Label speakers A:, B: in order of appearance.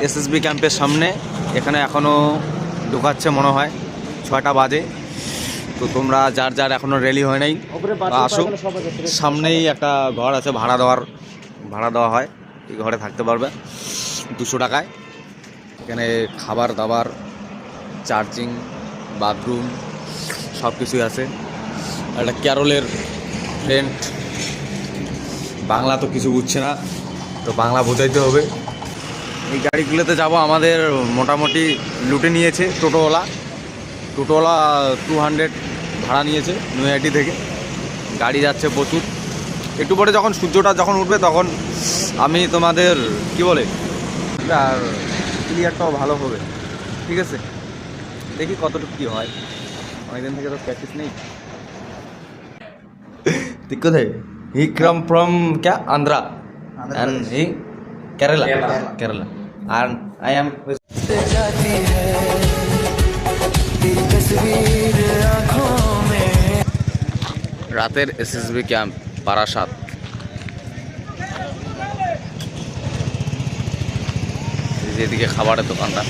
A: SSB ক্যাম্পের সামনে। এখানে এখনও ঢোকাচ্ছে মনে হয়, 6টা বাজে। তো তোমরা যার যার এখনও রেডি হয় নাই আসো। সামনেই একটা ঘর আছে ভাড়া দেওয়া হয়, এই ঘরে থাকতে পারবে 200 টাকায়। এখানে খাবার দাবার, চার্জিং, বাথরুম সব কিছুই আছে। একটা ক্যারলের রেন্ট। বাংলা তো কিছু বুঝছে না, তো বাংলা বোঝাইতে হবে। এই গাড়িগুলোতে যাব আমাদের মোটামুটি লুটে নিয়েছে টোটোওয়ালা 200 ভাড়া নিয়েছে নৈহাটি থেকে। গাড়ি যাচ্ছে প্রচুর। একটু পরে যখন সূর্যটা যখন উঠবে তখন আমি তোমাদের কি বলে আর ক্লিয়ারটাও ভালো হবে, ঠিক আছে? দেখি কতটুকু কী হয়, অনেকদিন থেকে তো প্র্যাকটিস নেই। ঠিক কোথায়? হি কাম ফ্রম ক্যা আন্ধ্রা এন্ড হি কেরালা। আর আই এম রাতের এসএসবি ক্যাম্প বারাসাত। যেদিকে খাবারের দোকানটা।